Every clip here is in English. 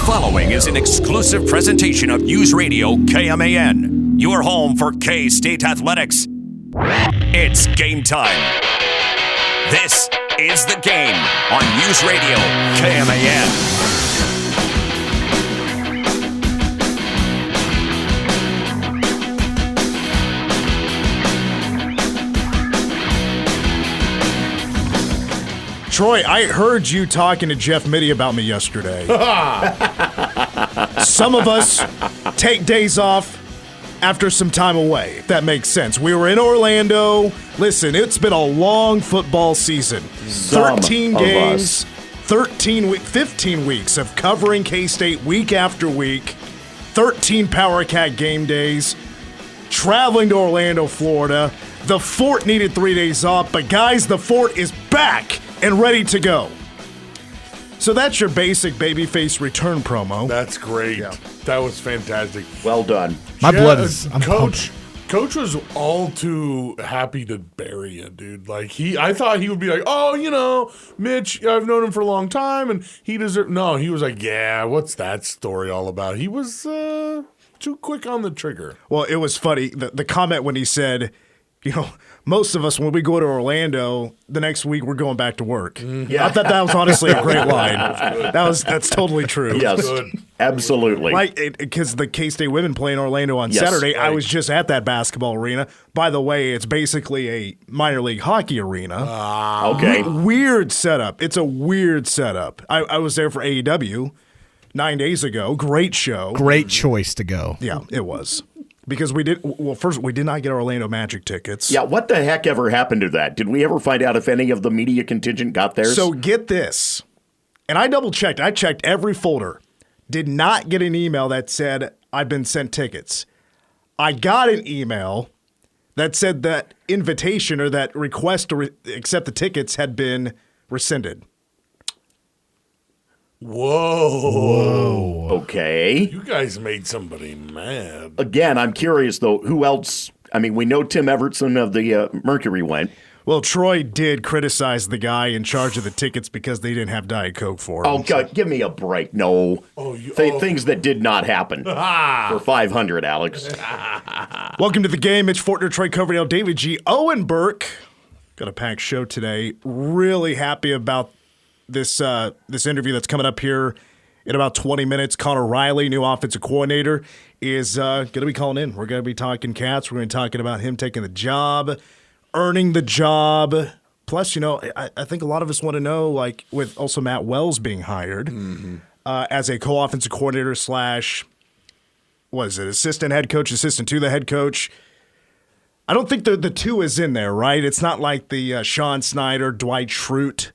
following is an exclusive presentation of News Radio KMAN, your home for K-State athletics. It's game time. This is The Game on News Radio KMAN. Troy, I heard you talking to Jeff Mitty about me yesterday. Some of us take days off after some time away, if that makes sense. We were in Orlando. Listen, it's been a long football season. 13 games, 15 weeks of covering K-State week after week, 13 Power Cat game days, traveling to Orlando, Florida. The Fort needed 3 days off, but guys, the Fort is back and ready to go. So that's your basic babyface return promo. That's great. Yeah. That was fantastic. Well done. My blood is... Coach was all too happy to bury you, dude. Like, I thought he would be like, oh, you know, Mitch, I've known him for a long time, and he deserves... No, he was like, yeah, what's that story all about? He was too quick on the trigger. Well, it was funny. The comment when he said, you know, most of us, when we go to Orlando, the next week we're going back to work. Yeah. I thought that was honestly a great line. That's totally true. Yes, absolutely. Right, because the K-State women play in Orlando on Saturday. Right. I was just at that basketball arena. By the way, it's basically a minor league hockey arena. Okay. Weird setup. It's a weird setup. I was there for AEW 9 days ago. Great show. Great choice to go. Yeah, it was. Because we did not get Orlando Magic tickets. Yeah, what the heck ever happened to that? Did we ever find out if any of the media contingent got theirs? So get this, and I double-checked. I checked every folder. Did not get an email that said, I've been sent tickets. I got an email that said that invitation or that request to accept the tickets had been rescinded. Whoa. Okay. You guys made somebody mad. Again, I'm curious, though, who else? I mean, we know Tim Evertson of the Mercury went. Well, Troy did criticize the guy in charge of the tickets because they didn't have Diet Coke for him. Oh, God, give me a break. No. Things that did not happen. For 500, Alex. Welcome to The Game. Mitch Fortner, Troy Coverdale, David G. Owen Burke. Got a packed show today. Really happy about this interview that's coming up here in about 20 minutes. Conor Riley, new offensive coordinator, is going to be calling in. We're going to be talking Cats. We're going to be talking about him taking the job, earning the job. Plus, you know, I think a lot of us want to know, like, with also Matt Wells being hired as a co-offensive coordinator / what is it, assistant head coach, assistant to the head coach. I don't think the two is in there, right? It's not like the Sean Snyder, Dwight Schrute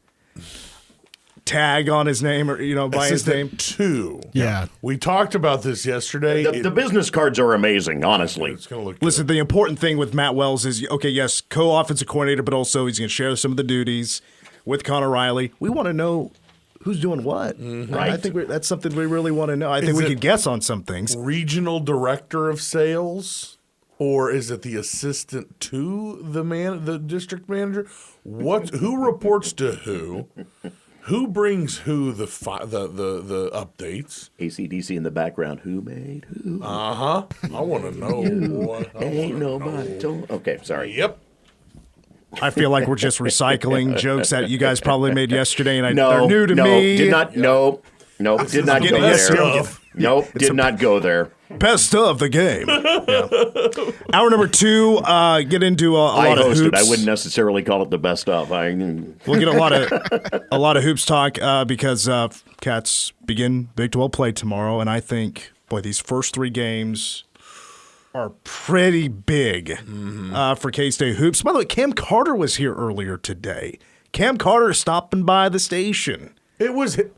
tag on his name or, you know, by his name. Two. Yeah. We talked about this yesterday. The business cards are amazing, honestly. It's going to look Listen, good. the important thing with Matt Wells is, okay, yes, co-offensive coordinator, but also he's going to share some of the duties with Conor Riley. We want to know who's doing what. Right. I think that's something we really want to know. I think we could guess on some things. Regional director of sales, or is it the assistant to the district manager? Who reports to who? Who brings who the updates? AC/DC in the background. Who made who? I want to know. Ain't nobody told. Okay, sorry. Yep. Oh, I feel like we're just recycling jokes that you guys probably made yesterday, and they're new to me. Did not go there. Nope, did not go there. Best of the game. Yeah. Hour number 2, get into a lot of hoops. I wouldn't necessarily call it the best of. We'll get a lot of hoops talk because Cats begin Big 12 play tomorrow, and I think, boy, these first 3 games are pretty big for K-State hoops. By the way, Cam Carter was here earlier today. Cam Carter stopping by the station.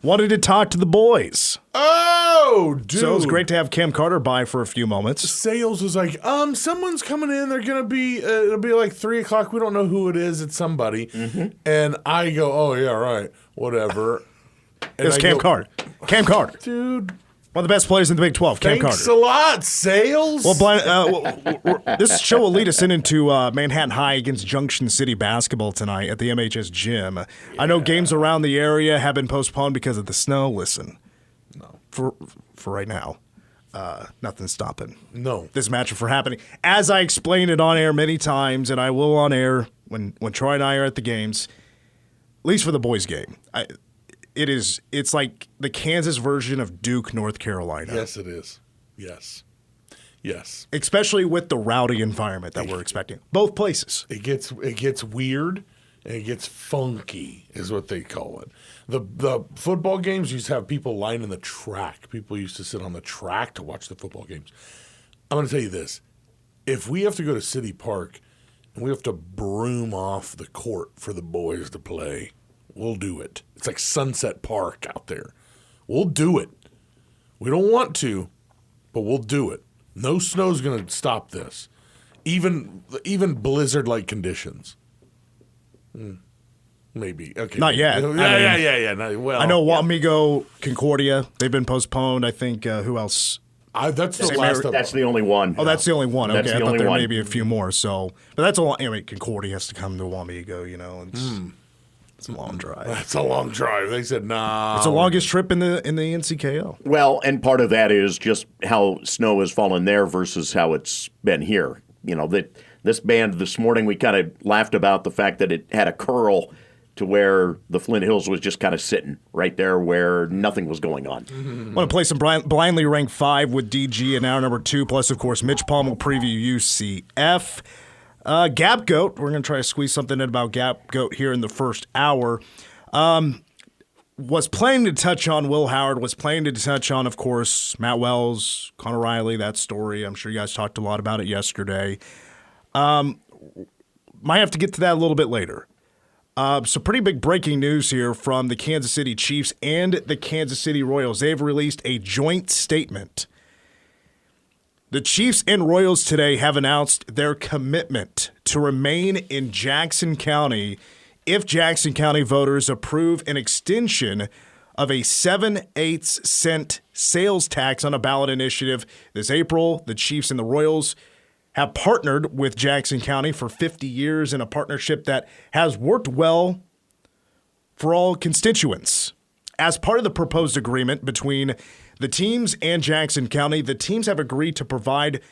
Wanted to talk to the boys. Oh, dude. So it was great to have Cam Carter by for a few moments. Sales was like, someone's coming in. They're going to be, it'll be like 3 o'clock. We don't know who it is. It's somebody. And I go, oh, yeah, right. Whatever. It's Cam Carter. Cam Carter. Dude. One of the best players in the Big 12, Cam Carter. Thanks a lot, Sales. Well, this show will lead us into Manhattan High against Junction City basketball tonight at the MHS gym. Yeah. I know games around the area have been postponed because of the snow. Listen, No. For right now. Nothing's stopping this matchup from happening. As I explained it on air many times, and I will on air when Troy and I are at the games, at least for the boys' game, it's like the Kansas version of Duke, North Carolina. Yes, it is. Yes. Especially with the rowdy environment that we're expecting. Both places. It gets weird and it gets funky, is what they call it. The football games used to have people lining the track. People used to sit on the track to watch the football games. I'm going to tell you this. If we have to go to City Park and we have to broom off the court for the boys to play, we'll do it. It's like Sunset Park out there. We'll do it. We don't want to, but we'll do it. No snow's going to stop this. Even blizzard-like conditions. Maybe. Okay. Not yet. Yeah. Well, I know Wamego, Concordia, they've been postponed. I think, who else? That's the last of That's the only one. Oh, that's the only one. That's Okay, the I thought only there one. may be a few more. So, but that's a long. I mean, Concordia has to come to Wamego. It's a long drive. That's a long drive. They said, nah. It's the longest trip in the NCKO. Well, and part of that is just how snow has fallen there versus how it's been here. That this band this morning, we kind of laughed about the fact that it had a curl to where the Flint Hills was just kind of sitting right there where nothing was going on. I want to play some blindly ranked 5 with DG in hour number 2. Plus, of course, Mitch Palm will preview UCF. Gap Goat, we're going to try to squeeze something in about Gap Goat here in the first hour. Was planning to touch on Will Howard, was planning to touch on, of course, Matt Wells, Conor Riley, that story. I'm sure you guys talked a lot about it yesterday. Might have to get to that a little bit later. So pretty big breaking news here from the Kansas City Chiefs and the Kansas City Royals. They've released a joint statement. The Chiefs and Royals today have announced their commitment to remain in Jackson County if Jackson County voters approve an extension of a 7/8 cent sales tax on a ballot initiative this April. The Chiefs and the Royals have partnered with Jackson County for 50 years in a partnership that has worked well for all constituents. As part of the proposed agreement between the teams and Jackson County, the teams have agreed to provide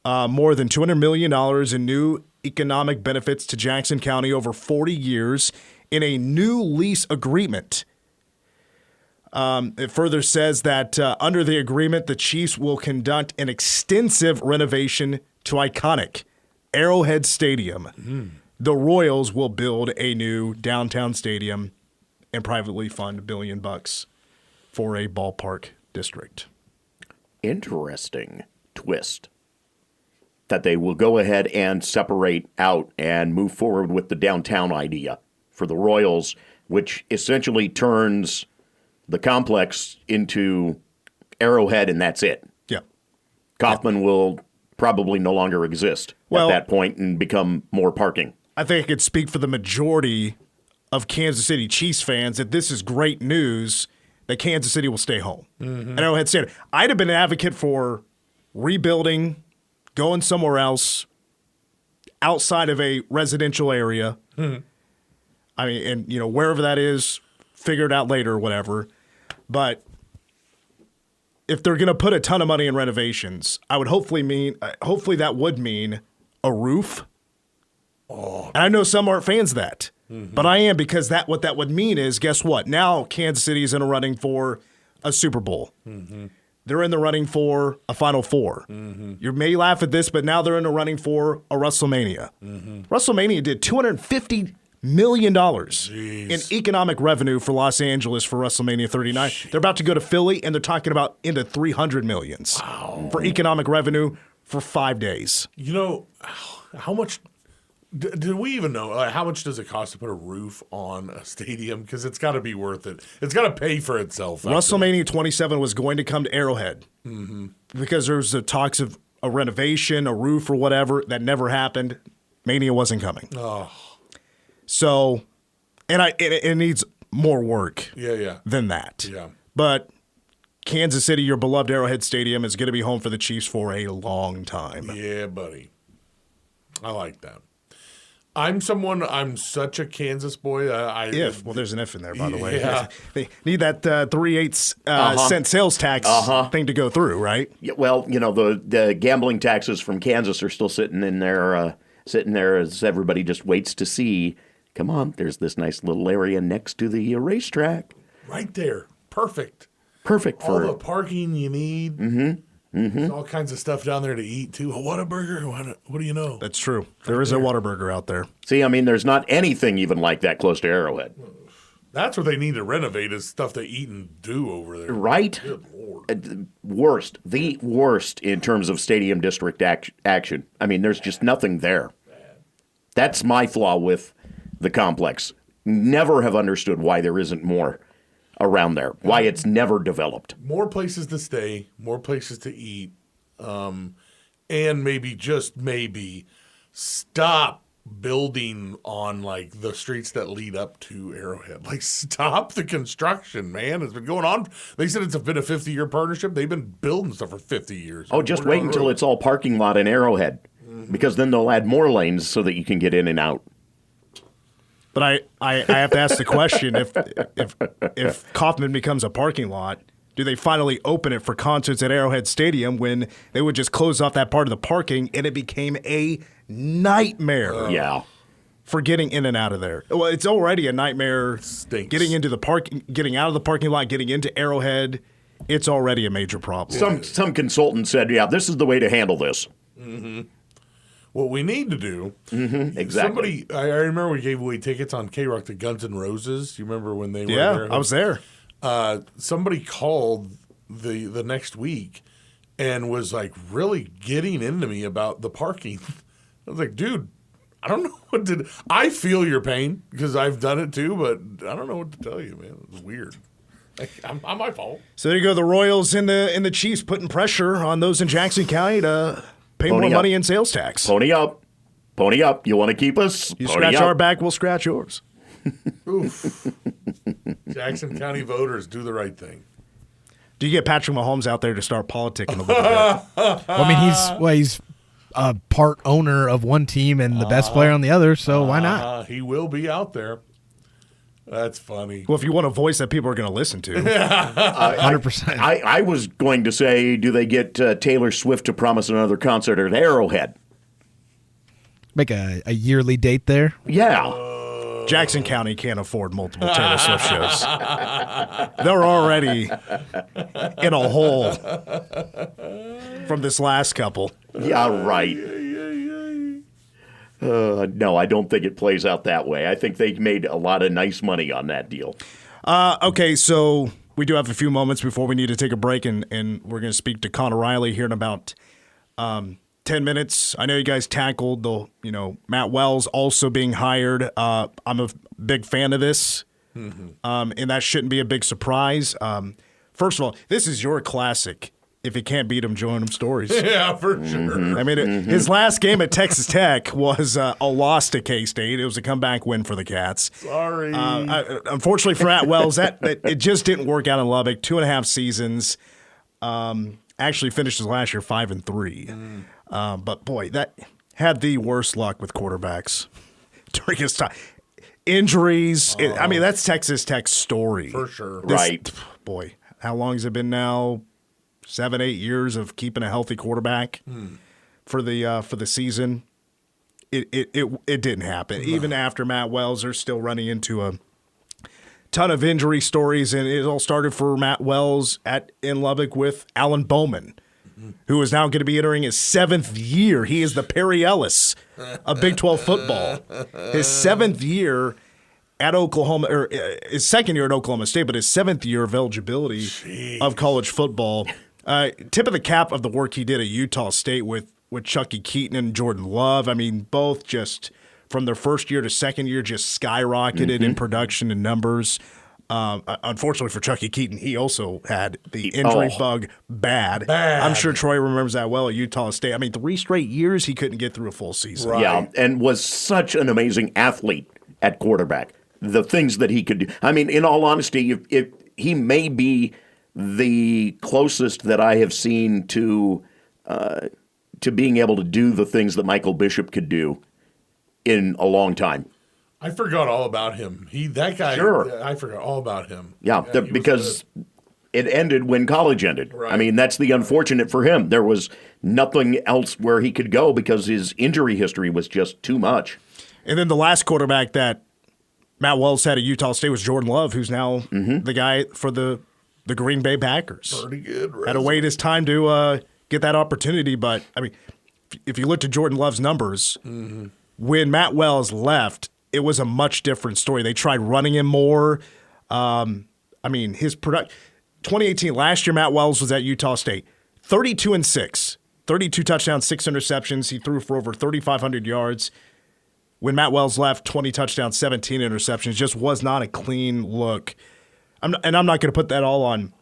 more than $200 million in new economic benefits to Jackson County over 40 years in a new lease agreement. It further says that under the agreement, the Chiefs will conduct an extensive renovation to iconic Arrowhead Stadium. Mm-hmm. The Royals will build a new downtown stadium and privately fund $1 billion for a ballpark district. Interesting twist that they will go ahead and separate out and move forward with the downtown idea for the Royals, which essentially turns the complex into Arrowhead, and that's it. Yeah. Kauffman will probably no longer exist at that point and become more parking. I think I could speak for the majority of Kansas City Chiefs fans that this is great news that Kansas City will stay home. Mm-hmm. And Arrowhead Stadium. I'd have been an advocate for rebuilding, going somewhere else, outside of a residential area. Mm-hmm. I mean, and wherever that is, figure it out later or whatever. But if they're going to put a ton of money in renovations, I would hopefully that would mean a roof. Oh. And I know some aren't fans of that, but I am, because what that would mean is, guess what? Now Kansas City is in a running for a Super Bowl. Mm-hmm. They're in the running for a Final Four. Mm-hmm. You may laugh at this, but now they're in the running for a WrestleMania. Mm-hmm. WrestleMania did $250 million in economic revenue for Los Angeles for WrestleMania 39. Jeez. They're about to go to Philly, and they're talking about into $300 million for economic revenue for 5 days. How much do we even know? How much does it cost to put a roof on a stadium? Because it's got to be worth it. It's got to pay for itself. WrestleMania 27 was going to come to Arrowhead because there was the talks of a renovation, a roof, or whatever. That never happened. Mania wasn't coming. Oh. So, and it needs more work than that. Yeah. But Kansas City, your beloved Arrowhead Stadium, is going to be home for the Chiefs for a long time. Yeah, buddy. I like that. I'm such a Kansas boy. Well, there's an if in there, by the way. Yeah. They need that 3/8 cent sales tax thing to go through, right? Yeah, well, the gambling taxes from Kansas are still sitting there as everybody just waits to see. Come on, there's this nice little area next to the racetrack. Right there. Perfect. Perfect All for the parking you need. There's all kinds of stuff down there to eat, too. A Whataburger? What do you know? That's true. There is a Whataburger out there. See, I mean, there's not anything even like that close to Arrowhead. That's what they need to renovate is stuff to eat and do over there. Right? Good Lord. The worst in terms of stadium district action. I mean, there's just nothing there. That's my flaw with the complex. Never have understood why there isn't more around there, why it's never developed. More places to stay, more places to eat, and maybe, just maybe, stop building on like the streets that lead up to Arrowhead. Like, stop the construction, man. It's been going on. They said it's been a 50-year partnership. They've been building stuff for 50 years. Oh, just wait until it's all parking lot in Arrowhead, because then they'll add more lanes so that you can get in and out. But I have to ask the question, if Kauffman becomes a parking lot, do they finally open it for concerts at Arrowhead Stadium when they would just close off that part of the parking and it became a nightmare for getting in and out of there? Well, it's already a nightmare getting into the getting out of the parking lot, getting into Arrowhead. It's already a major problem. Some consultant said, this is the way to handle this. Mm-hmm. What we need to do, exactly. I remember we gave away tickets on K-Rock to Guns N' Roses. You remember when they were there? Yeah, I was there. Somebody called the next week and was like really getting into me about the parking. I was like, dude, I don't know what to. I feel your pain because I've done it too, but I don't know what to tell you, man. It's weird. Like, I'm my fault. So there you go. The Royals and the Chiefs putting pressure on those in Jackson County to pay more money in sales tax. Pony up. Pony up. You want to keep us? You scratch our back, we'll scratch yours. Oof. Jackson County voters, do the right thing. Do you get Patrick Mahomes out there to start politicking a little bit? Well, I mean, he's a part owner of one team and the best player on the other, so why not? He will be out there. That's funny. Well, if you want a voice that people are going to listen to. 100%. I was going to say, do they get Taylor Swift to promise another concert at Arrowhead? Make a yearly date there? Yeah. Jackson County can't afford multiple Taylor Swift shows. They're already in a hole from this last couple. Yeah, right. No, I don't think it plays out that way. I think they made a lot of nice money on that deal. Okay, so we do have a few moments before we need to take a break, and we're going to speak to Conor Riley here in about 10 minutes. I know you guys tackled Matt Wells also being hired. I'm a big fan of this, and that shouldn't be a big surprise. First of all, this is your classic. If you can't beat them, join them stories. Yeah, for sure. I mean, his last game at Texas Tech was a loss to K-State. It was a comeback win for the Cats. Sorry. Unfortunately for Matt Wells, it just didn't work out in Lubbock. 2.5 seasons. Actually finished his last year 5-3. But boy, that had the worst luck with quarterbacks during his time. Injuries. I mean, that's Texas Tech's story. For sure. Right. Boy, how long has it been now? 7-8 years of keeping a healthy quarterback for the season. It didn't happen. No. Even after Matt Wells, they're still running into a ton of injury stories, and it all started for Matt Wells in Lubbock with Alan Bowman, who is now going to be entering his 7th year. He is the Perry Ellis of Big 12 football. His 7th year at Oklahoma, or his 2nd year at Oklahoma State, but his 7th year of eligibility of college football. Tip of the cap of the work he did at Utah State with Chucky Keaton and Jordan Love. I mean, both just from their first year to 2nd year just skyrocketed in production and numbers. Unfortunately for Chucky Keaton, he also had the injury bug bad. I'm sure Troy remembers that well at Utah State. I mean, 3 straight years he couldn't get through a full season. Right. Yeah, and was such an amazing athlete at quarterback. The things that he could do. I mean, in all honesty, if he may be the closest that I have seen to being able to do the things that Michael Bishop could do in a long time. I forgot all about him. That guy. Sure. I forgot all about him. Yeah, because it ended when college ended. Right. I mean, that's the unfortunate for him. There was nothing else where he could go because his injury history was just too much. And then the last quarterback that Matt Wells had at Utah State was Jordan Love, who's now the guy for the Green Bay Packers. Pretty good. Had to wait his time to get that opportunity. But, I mean, if you looked at Jordan Love's numbers, when Matt Wells left, it was a much different story. They tried running him more. His product 2018, last year, Matt Wells was at Utah State. 32-6, 32 touchdowns, 6 interceptions. He threw for over 3,500 yards. When Matt Wells left, 20 touchdowns, 17 interceptions. Just was not a clean look. I'm not going to put that all on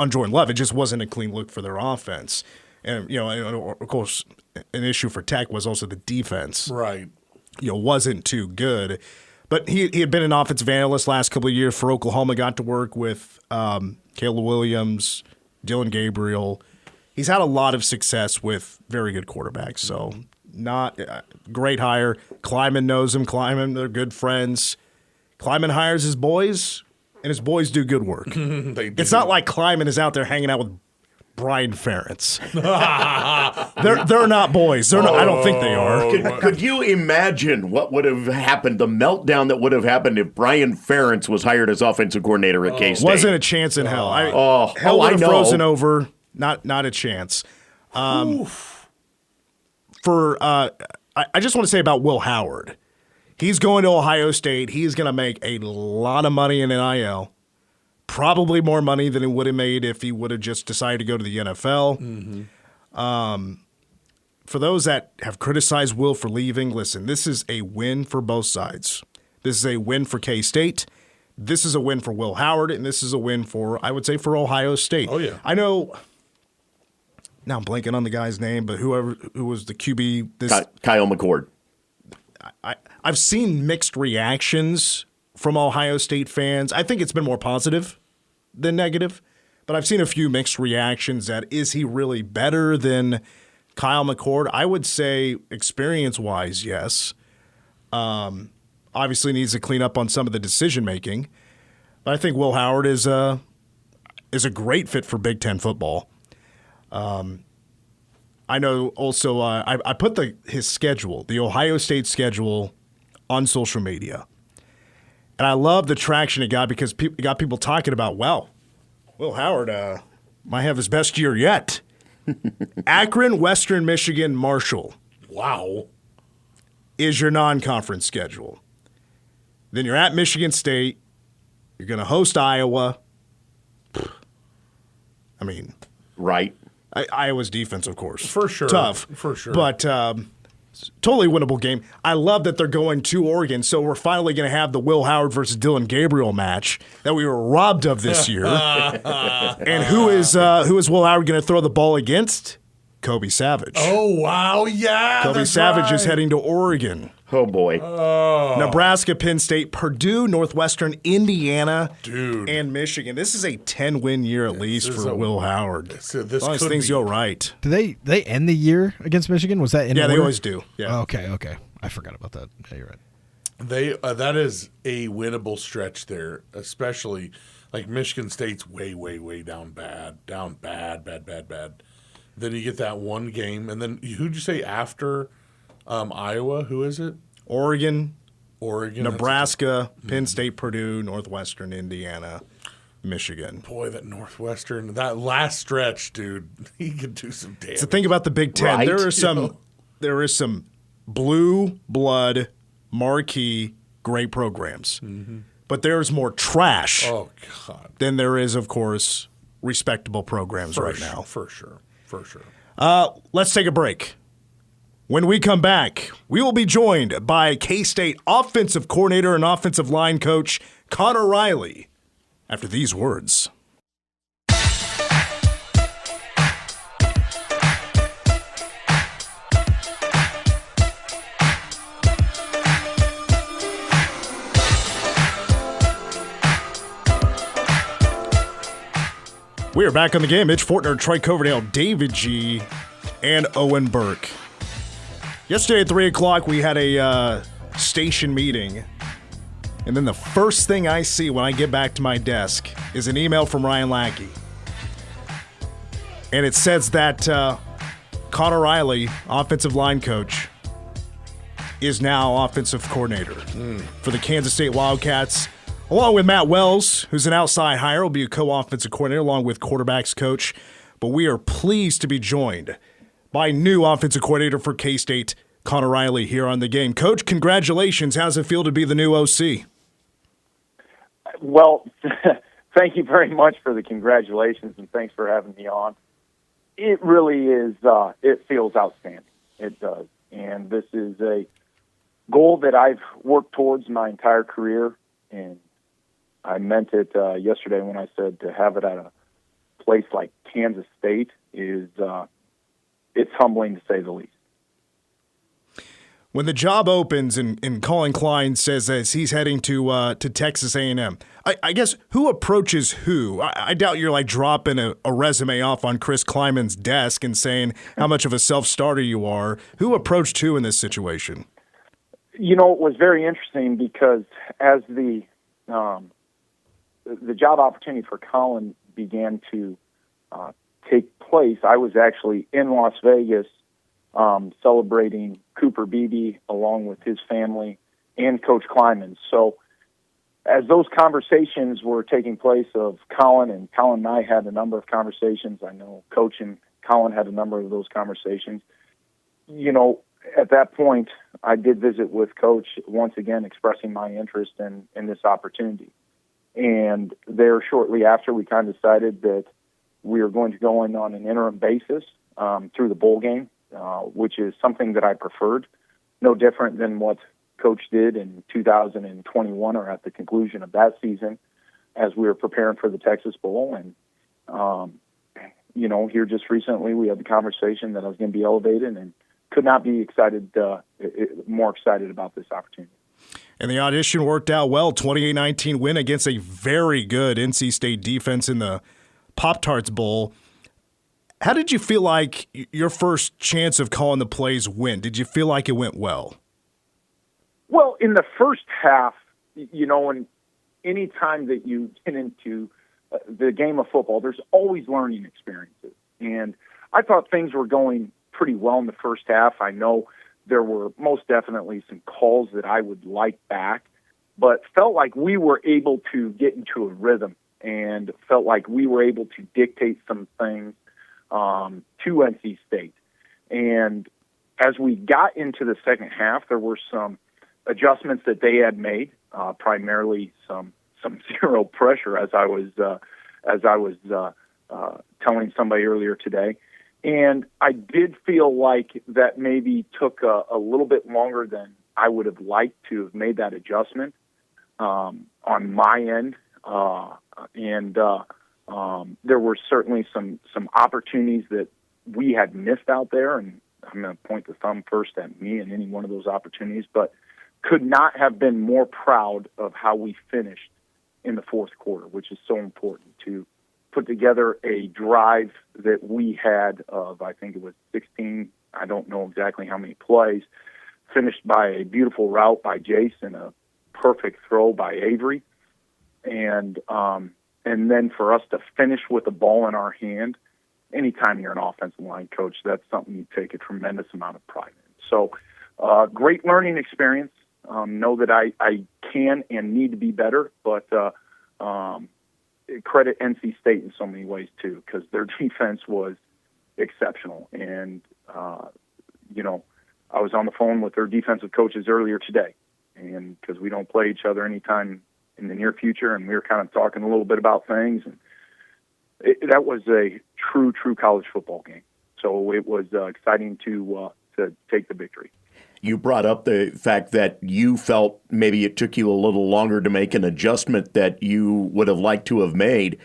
Jordan Love. It just wasn't a clean look for their offense. And, of course, an issue for Tech was also the defense. Right. Wasn't too good. But he had been an offensive analyst last couple of years for Oklahoma, got to work with Caleb Williams, Dylan Gabriel. He's had a lot of success with very good quarterbacks, so not great hire. Kleiman knows him. They're good friends. Kleiman hires his boys, and his boys do good work. They do. It's not like Kleiman is out there hanging out with Brian Ferentz. They're not boys. They're not. I don't think they are. Could you imagine what would have happened, the meltdown that would have happened if Brian Ferentz was hired as offensitive coordinator at K-State? Wasn't a chance in hell. Hell would I have know. frozen over. Not a chance. I just want to say about Will Howard. He's going to Ohio State. He's going to make a lot of money in NIL. Probably more money than he would have made if he would have just decided to go to the NFL. For those that have criticized Will for leaving, listen, this is a win for both sides. This is a win for K-State. This is a win for Will Howard, and this is a win for, I would say, for Ohio State. Oh, yeah. I know, now I'm blanking on the guy's name, but who was the QB. Kyle McCord. I've seen mixed reactions from Ohio State fans. I think it's been more positive than negative, but I've seen a few mixed reactions that is he really better than Kyle McCord? I would say experience-wise, yes. Obviously needs to clean up on some of the decision-making, but I think Will Howard is a great fit for Big Ten football. I know also I put his schedule, the Ohio State schedule, on social media. And I love the traction it got because it got people talking about, wow, Will Howard might have his best year yet. Akron, Western Michigan, Marshall. Wow. Is your non-conference schedule. Then you're at Michigan State. You're going to host Iowa. I mean. Right. Iowa's defense, of course. For sure. Tough. For sure. But totally winnable game. I love that they're going to Oregon, so we're finally going to have the Will Howard versus Dylan Gabriel match that we were robbed of this year. And who is Will Howard going to throw the ball against? Kobe Savage. Oh, wow. Yeah. Kobe Savage is heading to Oregon. Oh, boy. Nebraska, Penn State, Purdue, Northwestern, Indiana, Dude. and Michigan. This is a 10-win year at least for Will Howard. This as long as things go right. Do they end the year against Michigan? Was that in Yeah, order? they always do. Yeah. Oh, okay. I forgot about that. Yeah, you're right. That is a winnable stretch there, especially like Michigan State's way, way, way down bad. Then you get that one game, and then who'd you say after Iowa? Who is it? Oregon, Nebraska, Nebraska, Penn State, Purdue, Northwestern, Indiana, Michigan. Boy, that Northwestern, that last stretch, dude, he could do some damage. So think about the Big Ten. Right. There is some blue blood, marquee, great programs. Mm-hmm. But there's more trash than there is, of course, respectable programs now. For sure. Let's take a break. When we come back, we will be joined by K-State offensive coordinator and offensive line coach Conor Riley after these words. We are back on the game. Mitch Fortner, Troy Coverdale, David G., and Owen Burke. Yesterday at 3 o'clock, we had a station meeting. And then the first thing I see when I get back to my desk is an email from Ryan Lackey. And it says that Conor Riley, offensive line coach, is now offensive coordinator for the Kansas State Wildcats, along with Matt Wells, who's an outside hire, will be a co-offensive coordinator along with quarterbacks coach. But we are pleased to be joined by new offensive coordinator for K-State, Conor Riley, here on The Game. Coach, congratulations. How does it feel to be the new OC? Well, thank you very much for the congratulations, and thanks for having me on. It really is, it feels outstanding. It does. And this is a goal that I've worked towards my entire career, and I meant it yesterday when I said to have it at a place like Kansas State is it's humbling to say the least. When the job opens and Colin Klein says that he's heading to Texas A&M, I guess who approaches who? I doubt you're like dropping a resume off on Chris Kleiman's desk and saying how much of a self-starter you are. Who approached who in this situation? You know, it was very interesting because as the job opportunity for Colin began to take place, I was actually in Las Vegas celebrating Cooper Beebe along with his family and Coach Kleiman. So as those conversations were taking place of Colin and I had a number of conversations. I know Coach and Colin had a number of those conversations. You know, at that point, I did visit with Coach once again, expressing my interest in this opportunity. And there shortly after, we kind of decided that we are going to go in on an interim basis through the bowl game, which is something that I preferred, no different than what Coach did in 2021 or at the conclusion of that season as we were preparing for the Texas Bowl. And, you know, here just recently we had the conversation that I was going to be elevated and could not be more excited about this opportunity. And the audition worked out well. 28-19 win against a very good NC State defense in the Pop-Tarts Bowl. How did you feel like your first chance of calling the plays went? Did you feel like it went well? Well, in the first half, you know, and any time that you get into the game of football, there's always learning experiences. And I thought things were going pretty well in the first half. I know there were most definitely some calls that I would like back, but felt like we were able to get into a rhythm and felt like we were able to dictate some things to NC State. And as we got into the second half, there were some adjustments that they had made, primarily some zero pressure, as I was telling somebody earlier today. And I did feel like that maybe took a little bit longer than I would have liked to have made that adjustment on my end. And there were certainly some opportunities that we had missed out there, and I'm going to point the thumb first at me in any one of those opportunities, but could not have been more proud of how we finished in the fourth quarter, which is so important to put together a drive that we had of, I think it was 16, I don't know exactly how many plays, finished by a beautiful route by Jason, a perfect throw by Avery, and then for us to finish with the ball in our hand. Anytime you're an offensive line coach, that's something you take a tremendous amount of pride in. So, great learning experience. Know that I can and need to be better, but credit NC State in so many ways too, because their defense was exceptional. And you know, I was on the phone with their defensive coaches earlier today, and because we don't play each other anytime in the near future, and we were kind of talking a little bit about things, and that was a true college football game. So it was exciting to take the victory. You brought up the fact that you felt maybe it took you a little longer to make an adjustment that you would have liked to have made.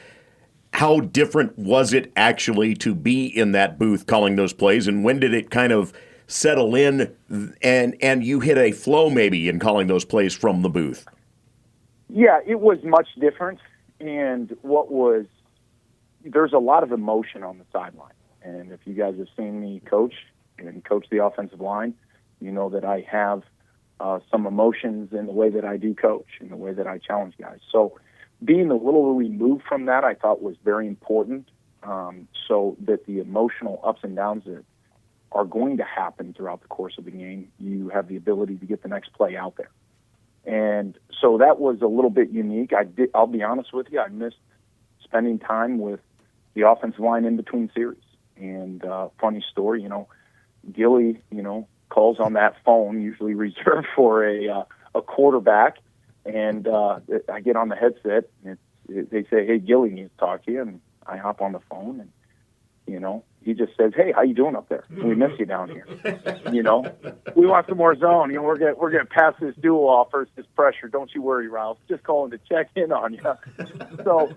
How different was it actually to be in that booth calling those plays, and when did it kind of settle in and you hit a flow maybe in calling those plays from the booth? Yeah, it was much different, and there's a lot of emotion on the sideline. And if you guys have seen me coach and coach the offensive line, you know that I have some emotions in the way that I do coach, in the way that I challenge guys. So being a little removed from that, I thought was very important, so that the emotional ups and downs that are going to happen throughout the course of the game, you have the ability to get the next play out there. And so that was a little bit unique. I'll be honest with you, I missed spending time with the offensive line in between series. And funny story, Gilly, calls on that phone, usually reserved for a quarterback, and I get on the headset, and they say, "Hey, Gilly needs to talk to you," and I hop on the phone, and he just says, "Hey, how you doing up there? We miss you down here. We want some more zone. We're gonna pass this duel off versus this pressure. Don't you worry, Ralph. Just calling to check in on you." So,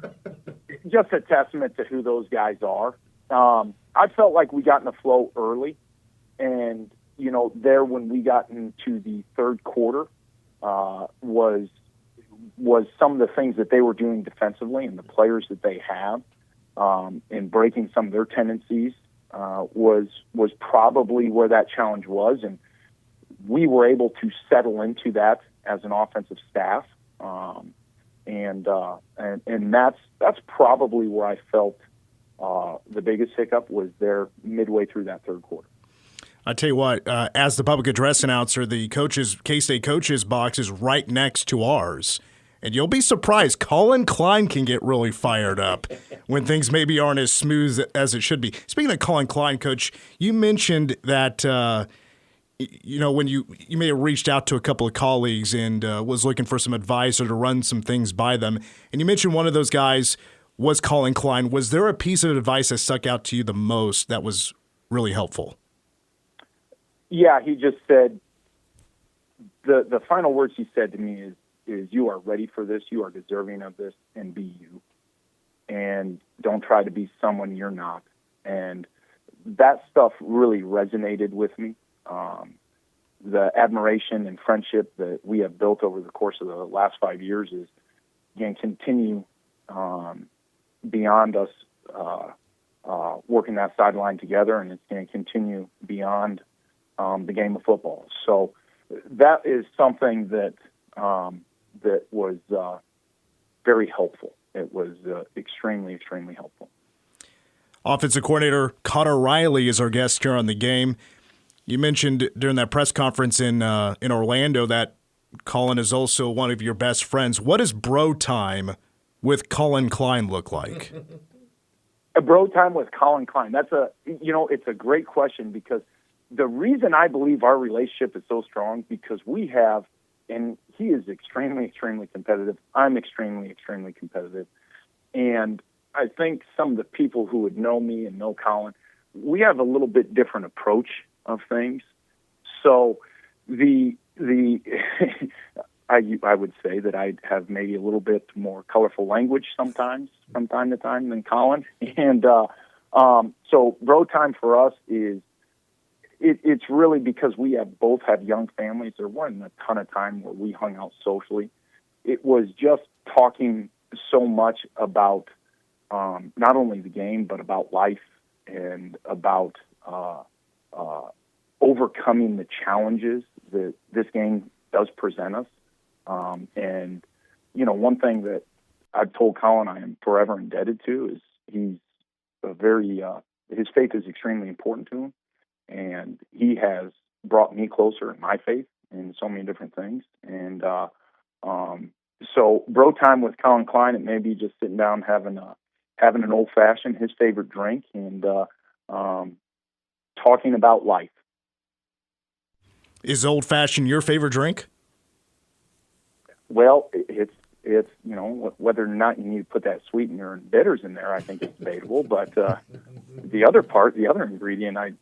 just a testament to who those guys are. I felt like we got in the flow early, and there when we got into the third quarter was some of the things that they were doing defensively and the players that they have. And breaking some of their tendencies was probably where that challenge was, and we were able to settle into that as an offensive staff, and that's probably where I felt the biggest hiccup was there midway through that third quarter. I tell you what, as the public address announcer, the K-State coaches box is right next to ours. And you'll be surprised, Colin Klein can get really fired up when things maybe aren't as smooth as it should be. Speaking of Colin Klein, Coach, you mentioned that when you may have reached out to a couple of colleagues and was looking for some advice or to run some things by them. And you mentioned one of those guys was Colin Klein. Was there a piece of advice that stuck out to you the most that was really helpful? Yeah, he just said, the final words he said to me is you are ready for this, you are deserving of this, and be you. And don't try to be someone you're not. And that stuff really resonated with me. The admiration and friendship that we have built over the course of the last 5 years is going to continue beyond us working that sideline together, and it's going to continue beyond the game of football. So that is something that was very helpful. It was extremely, extremely helpful. Offensive coordinator Conor Riley is our guest here on the game. You mentioned during that press conference in Orlando that Colin is also one of your best friends. What does bro time with Colin Klein look like? A bro time with Colin Klein. It's a great question, because the reason I believe our relationship is so strong because we have, and he is extremely, extremely competitive. I'm extremely, extremely competitive. And I think some of the people who would know me and know Colin, we have a little bit different approach of things. So I would say that I have maybe a little bit more colorful language sometimes, from time to time, than Colin. And so bro time for us is, it's really because we both have young families. There wasn't a ton of time where we hung out socially. It was just talking so much about not only the game, but about life and about overcoming the challenges that this game does present us. And, one thing that I've told Colin I am forever indebted to is he's his faith is extremely important to him. And he has brought me closer in my faith in so many different things. And so bro time with Colin Klein, it may be just sitting down having an old fashioned, his favorite drink, and talking about life. Is old fashioned your favorite drink? Well, it's whether or not you need to put that sweetener and bitters in there, I think it's debatable. But the other ingredient, I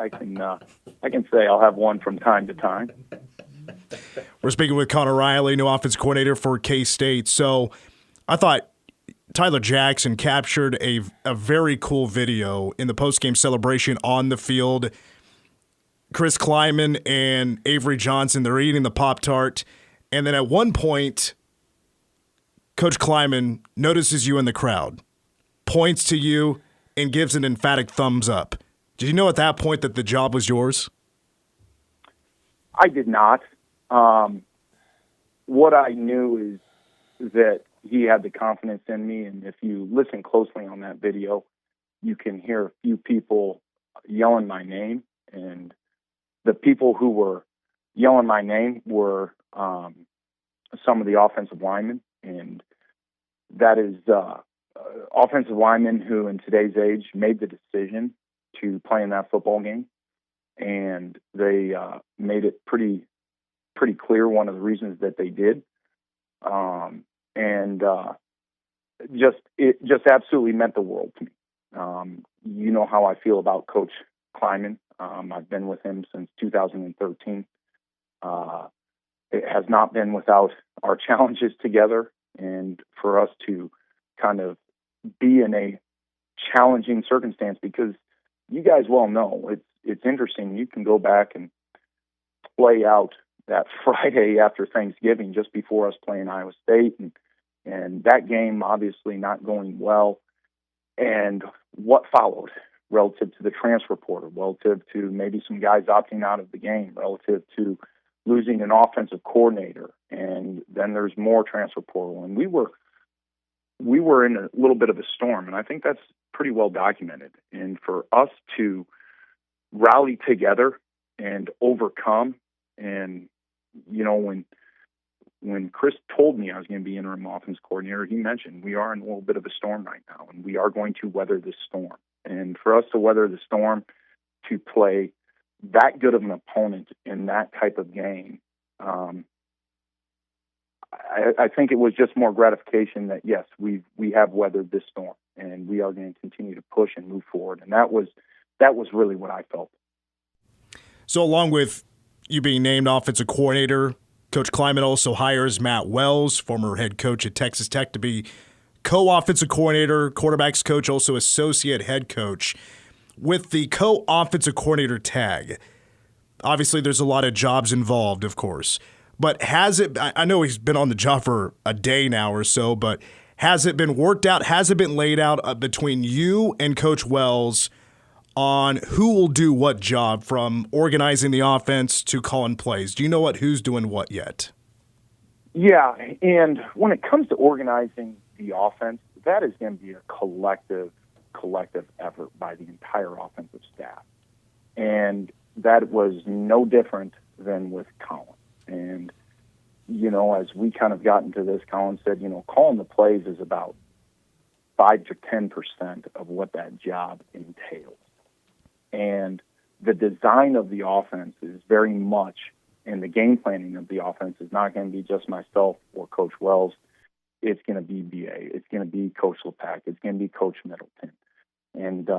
can say I'll have one from time to time. We're speaking with Conor Riley, new offense coordinator for K-State. So I thought Tyler Jackson captured a very cool video in the postgame celebration on the field. Chris Kleiman and Avery Johnson, they're eating the Pop-Tart. And then at one point, Coach Kleiman notices you in the crowd, points to you, and gives an emphatic thumbs up. Did you know at that point that the job was yours? I did not. What I knew is that he had the confidence in me, and if you listen closely on that video, you can hear a few people yelling my name, and the people who were yelling my name were some of the offensive linemen, and that is offensive linemen who in today's age made the decision to play in that football game, and they made it pretty clear one of the reasons that they did. It just absolutely meant the world to me. You know how I feel about Coach Kleiman. I've been with him since 2013. It has not been without our challenges together, and for us to kind of be in a challenging circumstance, because you guys well know it's interesting. You can go back and play out that Friday after Thanksgiving, just before us playing Iowa State, and that game obviously not going well, and what followed relative to the transfer portal, relative to maybe some guys opting out of the game, relative to losing an offensive coordinator, and then there's more transfer portal, and we were in a little bit of a storm, and I think that's pretty well documented. And for us to rally together and overcome, and you know, when Chris told me I was going to be interim offense coordinator, he mentioned we are in a little bit of a storm right now, and we are going to weather this storm. And for us to weather the storm, to play that good of an opponent in that type of game, I think it was just more gratification that, yes, we have weathered this storm, and we are going to continue to push and move forward. And that was really what I felt. So along with you being named offensive coordinator, Coach Kleiman also hires Matt Wells, former head coach at Texas Tech, to be co-offensive coordinator, quarterbacks coach, also associate head coach. With the co-offensive coordinator tag, obviously there's a lot of jobs involved, of course. But has it, I know he's been on the job for a day now or so, but has it been worked out, has it been laid out between you and Coach Wells on who will do what job, from organizing the offense to calling plays? Do you know who's doing what yet? Yeah, and when it comes to organizing the offense, that is going to be a collective effort by the entire offensive staff. And that was no different than with Colin. And, you know, as we kind of got into this, Colin said, you know, calling the plays is about 5 to 10% of what that job entails. And the design of the offense is very much, and the game planning of the offense is not going to be just myself or Coach Wells. It's going to be BA. It's going to be Coach LePack. It's going to be Coach Middleton. And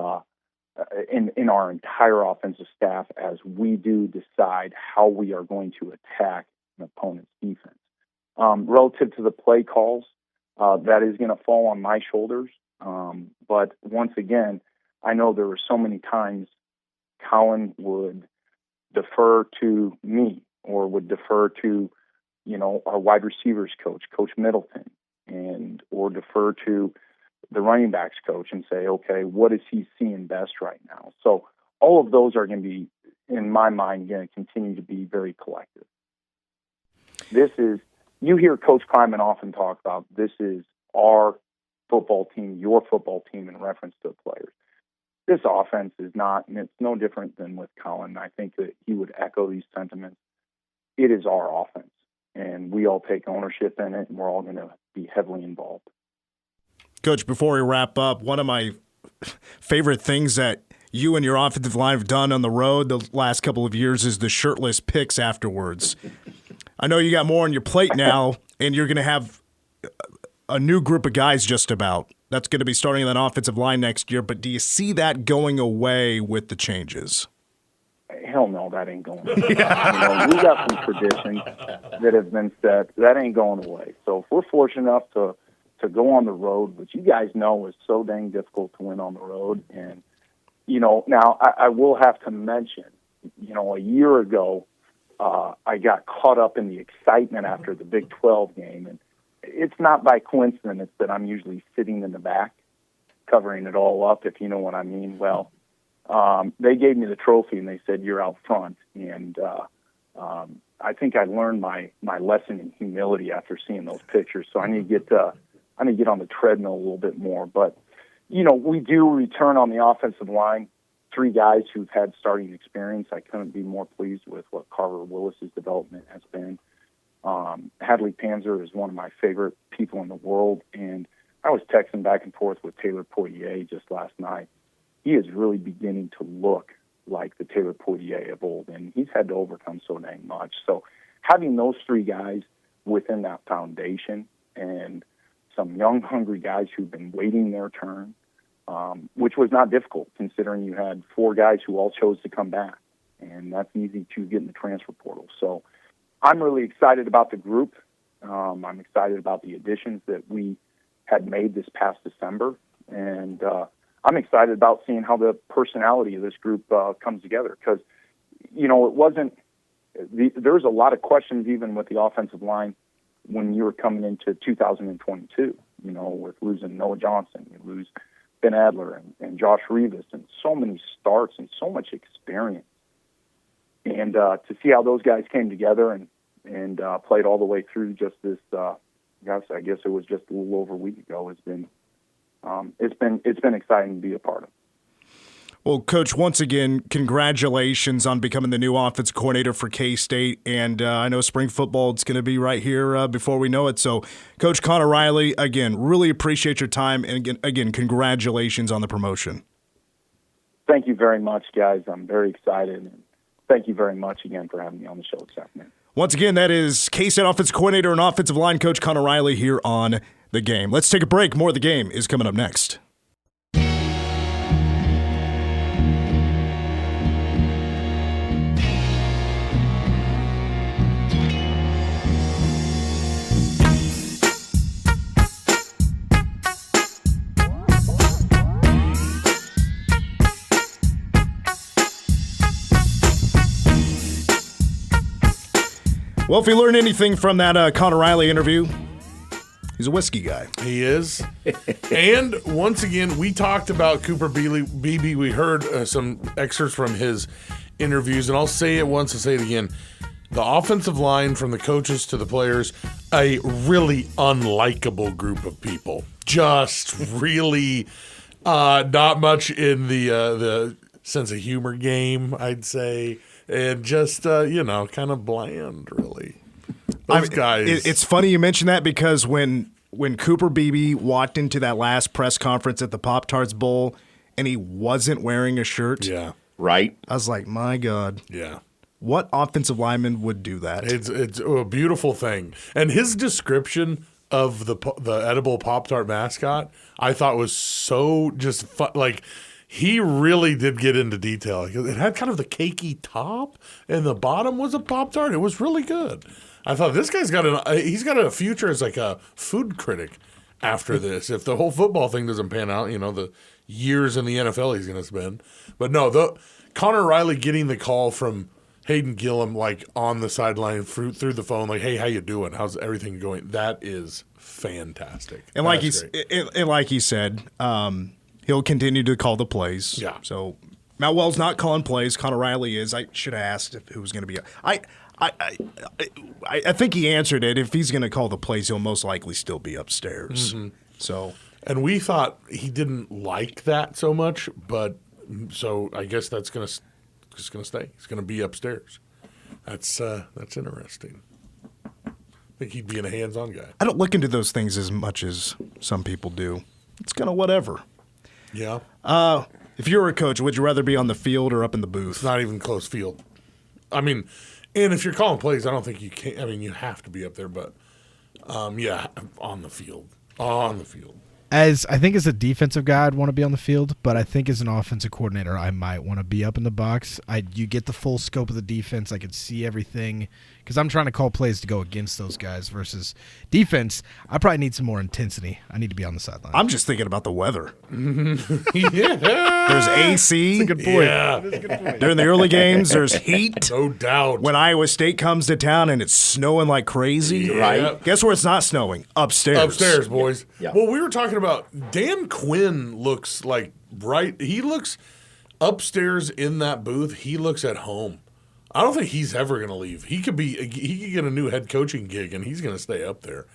in our entire offensive staff, as we do decide how we are going to attack an opponent's defense. Relative to the play calls, that is going to fall on my shoulders. But once again, I know there were so many times Colin would defer to me, or would defer to, you know, our wide receivers coach, Coach Middleton, or defer to the running backs coach and say, okay, what is he seeing best right now? So all of those are going to be, in my mind, going to continue to be very collective. This is, you hear Coach Kleiman often talk about, this is our football team, your football team, in reference to the players. This offense is not, and it's no different than with Colin. I think that he would echo these sentiments. It is our offense, and we all take ownership in it, and we're all going to be heavily involved. Coach, before we wrap up, one of my favorite things that you and your offensive line have done on the road the last couple of years is the shirtless pics afterwards. I know you got more on your plate now, and you're going to have a new group of guys just about. That's going to be starting that offensive line next year, but do you see that going away with the changes? Hell no, that ain't going away. You know, we got some traditions that have been set. That ain't going away. So if we're fortunate enough to go on the road, which you guys know is so dang difficult to win on the road. And, you know, now I will have to mention, you know, a year ago, I got caught up in the excitement after the Big 12 game. And it's not by coincidence that I'm usually sitting in the back, covering it all up, if you know what I mean. Well, they gave me the trophy and they said, you're out front. And I think I learned my lesson in humility after seeing those pictures. So I need to get on the treadmill a little bit more. But we do return on the offensive line 3 guys who've had starting experience. I couldn't be more pleased with what Carver Willis's development has been. Hadley Panzer is one of my favorite people in the world, and I was texting back and forth with Taylor Poitier just last night. He is really beginning to look like the Taylor Poitier of old, and he's had to overcome so dang much. So having those 3 guys within that foundation and some young, hungry guys who've been waiting their turn, which was not difficult considering you had 4 guys who all chose to come back, and that's easy to get in the transfer portal. So I'm really excited about the group. I'm excited about the additions that we had made this past December, and I'm excited about seeing how the personality of this group comes together because, it wasn't there's a lot of questions even with the offensive line when you were coming into 2022, with losing Noah Johnson, you lose Ben Adler and Josh Rivas and so many starts and so much experience. And to see how those guys came together and played all the way through just this, I guess it was just a little over a week ago. It's been exciting to be a part of. Well, Coach, once again, congratulations on becoming the new offensive coordinator for K-State. And I know spring football is going to be right here before we know it. So, Coach Conor Riley, again, really appreciate your time. And again, congratulations on the promotion. Thank you very much, guys. I'm very excited. And thank you very much again for having me on the show this afternoon. Once again, that is K-State offensive coordinator and offensive line coach Conor Riley here on The Game. Let's take a break. More of The Game is coming up next. Well, if you learn anything from that Conor Riley interview, he's a whiskey guy. He is. And once again, we talked about Cooper Beebe. We heard some excerpts from his interviews, and I'll say it once and say it again. The offensive line, from the coaches to the players, a really unlikable group of people. Just really not much in the sense of humor game, I'd say. And just, kind of bland, really. Those guys. It's funny you mention that because when Cooper Beebe walked into that last press conference at the Pop-Tarts Bowl and he wasn't wearing a shirt. Yeah. Right? I was like, my God. Yeah. What offensive lineman would do that? It's a beautiful thing. And his description of the edible Pop-Tart mascot, I thought was so just fun. Like, he really did get into detail. It had kind of the cakey top, and the bottom was a Pop-Tart. It was really good. I thought this guy's got he's got a future as like a food critic after this. If the whole football thing doesn't pan out, the years in the NFL he's going to spend. But no, Conor Riley getting the call from Hayden Gillum like on the sideline through the phone, like, "Hey, how you doing? How's everything going?" That is fantastic. And like he said. He'll continue to call the plays. Yeah. So Matt Wells not calling plays. Conor Riley is. I should have asked who was going to be. I think he answered it. If he's going to call the plays, he'll most likely still be upstairs. Mm-hmm. So. And we thought he didn't like that so much, but so I guess that's going to stay. He's going to be upstairs. That's interesting. I think he'd be a hands-on guy. I don't look into those things as much as some people do. It's kind of whatever. Yeah. If you were a coach, would you rather be on the field or up in the booth? It's not even close field. I mean, and if you're calling plays, I don't think you can. I mean, you have to be up there, but yeah, on the field. On the field. As a defensive guy, I'd want to be on the field, but I think as an offensive coordinator, I might want to be up in the box. You get the full scope of the defense. I can see everything because I'm trying to call plays to go against those guys versus defense. I probably need some more intensity. I need to be on the sideline. I'm just thinking about the weather. Yeah. There's AC. That's a good point. Yeah. That's a good point. During the early games, there's heat. No doubt. When Iowa State comes to town and it's snowing like crazy. Yeah. Right. Guess where it's not snowing? Upstairs. Upstairs, boys. Yeah. Well, we were talking about Dan Quinn looks like he looks upstairs in that booth. He looks at home. I don't think he's ever going to leave. He could get a new head coaching gig, and he's going to stay up there.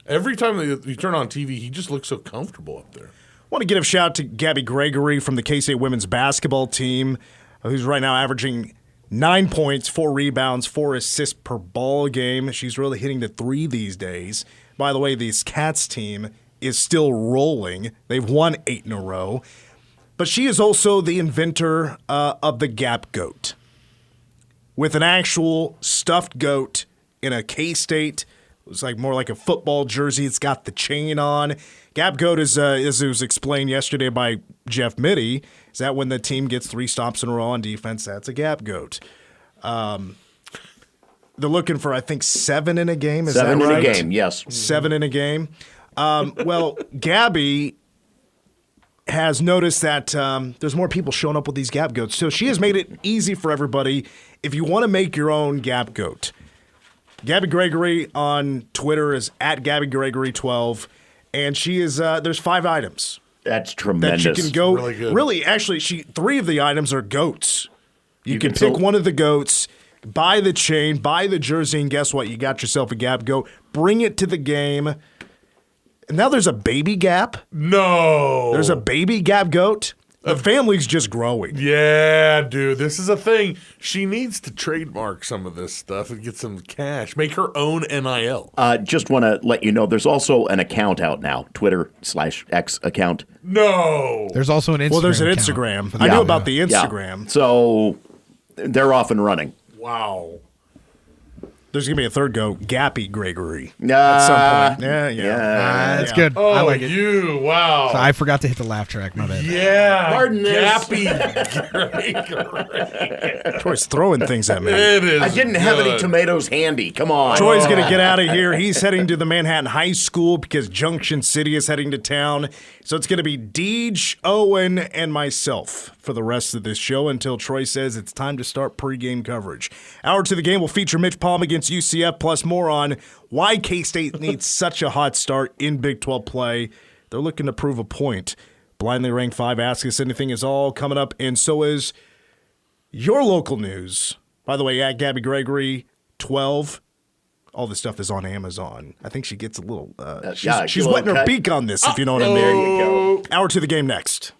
Every time you turn on TV, he just looks so comfortable up there. I want to give a shout out to Gabby Gregory from the K-State women's basketball team, who's right now averaging 9 points, 4 rebounds, 4 assists per ball game. She's really hitting the three these days. By the way, this Cats team is still rolling. They've won 8 in a row. But she is also the inventor of the Gap Goat. With an actual stuffed goat in a K-State, it was like more like a football jersey. It's got the chain on. Gap Goat is, as it was explained yesterday by Jeff Mitty, is that when the team gets 3 stops in a row on defense, that's a Gap Goat. They're looking for, I think, 7 in a game. Is that right? 7 in a game, yes. 7 in a game. Well, Gabby has noticed that there's more people showing up with these Gap Goats. So she has made it easy for everybody if you want to make your own Gap Goat. Gabby Gregory on Twitter is at Gabby Gregory 12, and she is there's 5 items. That's tremendous. That she can go. Really good. Really, actually, 3 of the items are goats. You can pick one of the goats, buy the chain, buy the jersey, and guess what? You got yourself a Gap Goat. Bring it to the game. And now there's a baby Gap. No. There's a baby Gap Goat. The family's just growing. Yeah, dude, this is a thing. She needs to trademark some of this stuff and get some cash. Make her own NIL. Just want to let you know, there's also an account out now, Twitter/X account. No. There's also an Instagram. Well, there's an account. Instagram. I knew about the Instagram. Yeah. So they're off and running. Wow. There's going to be a third goat, Gabby Gregory. At some point. Yeah. That's good. Oh, I like it. Wow. So I forgot to hit the laugh track. My bad. Yeah. Pardon this. Gregory. Troy's throwing things at me. It is I didn't have any good. tomatoes handy. Come on. Troy's going to get out of here. He's heading to the Manhattan High School because Junction City is heading to town. So it's going to be Deej, Owen, and myself for the rest of this show until Troy says it's time to start pregame coverage. Hour to the game will feature Mitch Palm against UCF, plus more on why K-State needs such a hot start in Big 12 play. They're looking to prove a point. Blindly Ranked 5, Ask Us Anything is all coming up, and so is your local news. By the way, at Gabby Gregory 12, all this stuff is on Amazon. I think she gets a little, she's wetting her beak on this, if you know what I mean. There you go. Hour to the game next.